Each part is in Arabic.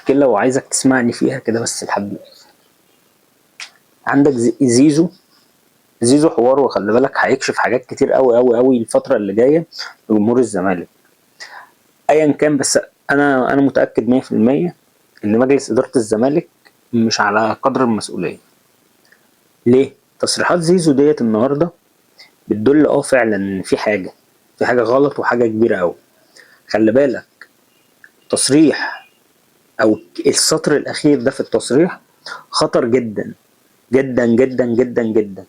مشكله وعايزك تسمعني فيها كده بس لحد دلوقتي. عندك زيزو. زيزو حوار، وخلي بالك هيكشف حاجات كتير قوي قوي قوي الفتره اللي جايه لجمهور الزمالك ايا كان. بس انا متاكد 100% ان مجلس اداره الزمالك مش على قدر المسؤوليه. ليه؟ تصريحات زيزو ديت النهارده بتدل فعلا ان في حاجه غلط وحاجه كبيره قوي. خلي بالك، تصريح او السطر الاخير ده في التصريح خطر جدا جدا جدا جدا جدا.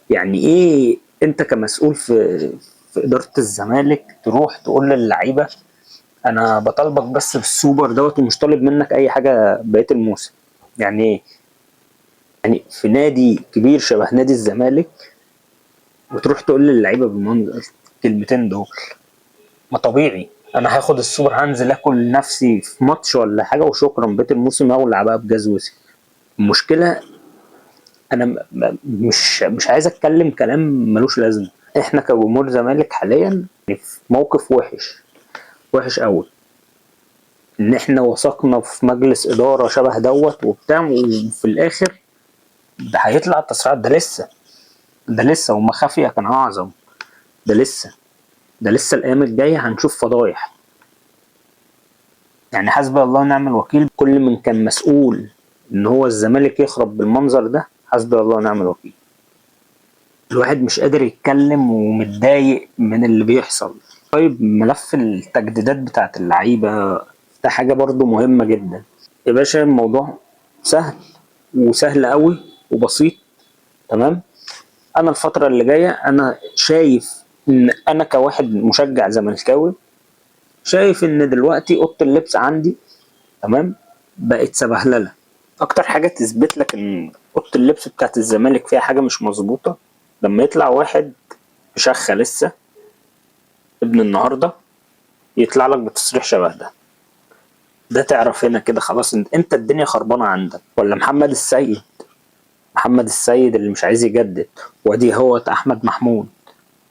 يعني ايه انت كمسؤول في اداره الزمالك تروح تقول للعيبه انا بطالبك بس بالسوبر دوت ومش طالب منك اي حاجه بقيه الموسم؟ يعني ايه؟ يعني في نادي كبير شبه نادي الزمالك وتروح تقول للعيبه بالمنظر الكلمتين دول؟ ما طبيعي انا هاخد السوبر هنزل اكل نفسي في ماتش ولا حاجه وشكرا، بقيه الموسم اولع بقى بجاز وسي. المشكله انا مش عايز اتكلم كلام ملوش لازمه. احنا كجمهور زمالك حاليا في موقف وحش قوي، ان احنا وثقنا في مجلس اداره شبه دوت وبتاع، وفي الاخر ده هيطلع التصريحات. ده لسه وما خفي كان اعظم. ده لسه الايام الجايه هنشوف فضايح. يعني حسبي الله ونعم الوكيل. كل من كان مسؤول ان هو الزمالك يخرب بالمنظر ده، حسبي الله ونعم الوكيل. الواحد مش قادر يتكلم ومتضايق من اللي بيحصل. طيب ملف التجديدات بتاعت اللعيبة ده حاجة برضو مهمة جدا يا باشا. الموضوع سهل، وسهل قوي وبسيط. تمام. انا الفترة اللي جاية انا شايف ان انا كواحد مشجع زملكاوي شايف ان دلوقتي اوضة اللبس عندي تمام بقت سبهلله. اكتر حاجه تثبت لك ان اوضه اللبس بتاعت الزمالك فيها حاجه مش مظبوطه لما يطلع واحد مشخه لسه ابن النهارده يطلع لك بتصريح شبه ده تعرف هنا كده خلاص انت الدنيا خربانه عندك. ولا محمد السيد اللي مش عايز يجدد، وادي هو احمد محمود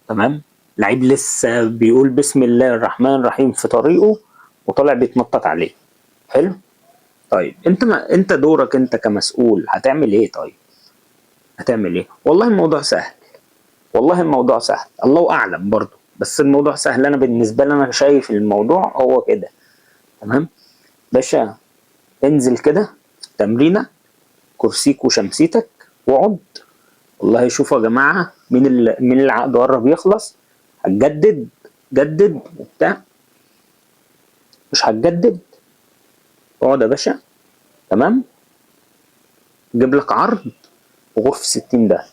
تمام لعيب لسه بيقول بسم الله الرحمن الرحيم في طريقه وطالع بيتنطط عليه. حلو. طيب انت ما انت دورك انت كمسؤول هتعمل ايه؟ طيب هتعمل ايه؟ والله الموضوع سهل الله اعلم برضه، بس الموضوع سهل. انا بالنسبه لي انا شايف الموضوع هو كده. تمام. باشا، انزل كده في التمرينه، كرسيك وشمسيتك واقعد. والله شوفوا يا جماعه مين العقد قرب يخلص، هتجدد جدد وبتاع، مش هتجدد اقعد يا باشا. تمام. جيب لك عرض وغرف 60 ده.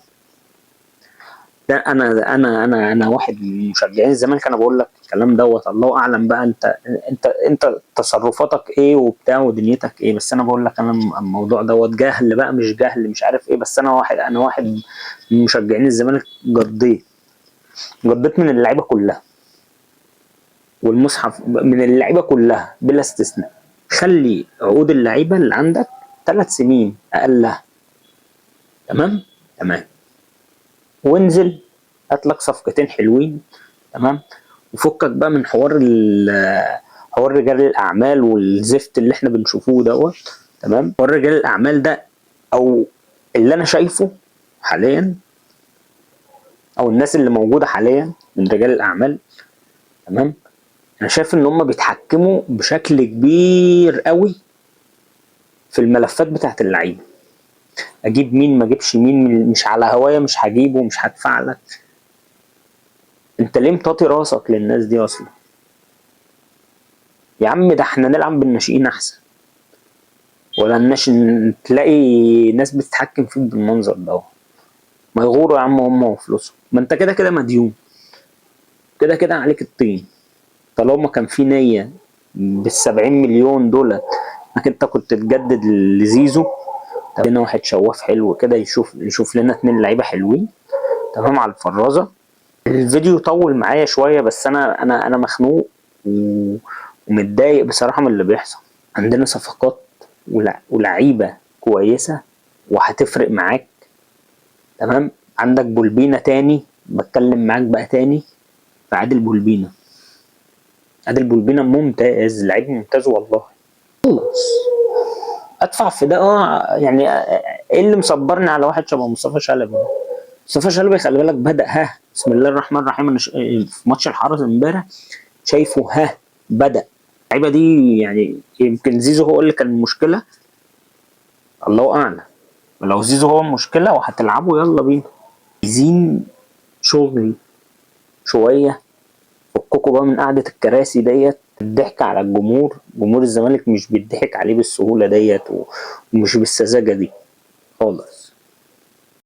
ده انا واحد من مشجعين الزمالك، انا بقول لك الكلام دوت الله اعلم بقى انت تصرفاتك ايه وبتاع ودنيتك ايه. بس انا بقول لك انا الموضوع دوت جهل بقى، مش جهل مش عارف ايه. بس انا واحد من مشجعين الزمالك. جضيت من اللعيبه كلها والمصحف من اللعيبه كلها بلا استثناء. خلي عقود اللعيبه اللي عندك 3 سنين اقلها. تمام. تمام. وانزل هات لك صفقتين حلوين. تمام. وفكك بقى من حوار رجال الاعمال والزفت اللي احنا بنشوفوه دوت. تمام. حوار رجال الاعمال ده او اللي انا شايفه حاليا، او الناس اللي موجوده حاليا من رجال الاعمال. تمام. انا شايف ان هم بيتحكموا بشكل كبير قوي في الملفات بتاعت اللعيبه. اجيب مين ما اجيبش مين، مش على هوايه، مش هجيبه، مش هدفع لك. انت ليه مطاطي راسك للناس دي اصلا؟ يا عم ده احنا نلعب بالناشئين احسن. ولا تلاقي ناس بتتحكم فيك بالمنظر ده. ما يغوروا يا عم هم وفلوسهم. ما انت كده كده مديون، كده كده عليك الطين. طالما كان في نية بال70 مليون دولت انك انت كنت تجدد لزيزو. طب هنا واحد شواف حلو كده يشوف لنا 2 لعيبه حلوين. تمام. على الفرازه. الفيديو طول معايا شويه بس انا مخنوق ومتضايق بصراحه من اللي بيحصل. عندنا صفقات ولعيبه كويسه وهتفرق معاك. تمام. عندك بولبينا تاني، بتكلم معاك بقى تاني في عادل بولبينا. عادل بولبينا ممتاز، لعيب ممتاز والله. خلص ادفع في ده. يعني ايه اللي مصبرني على واحد شبه مصطفى شلبي ده؟ مصطفى شلبي خلي بالك بدأ بسم الله الرحمن الرحيم. انا في ماتش الحرس امبارح شايفه بدأ. اللعيبه دي يعني يمكن زيزو هو اللي كان المشكله، الله اعلم. لو زيزو هو المشكله وهتلعبوا يلا بينا. عايزين شغل شويه، فككوا بقى من قعده الكراسي ديت. الضحك على الجمهور، جمهور الزمالك مش بيضحك عليه بالسهوله ديت ومش بالسذاجه دي خالص.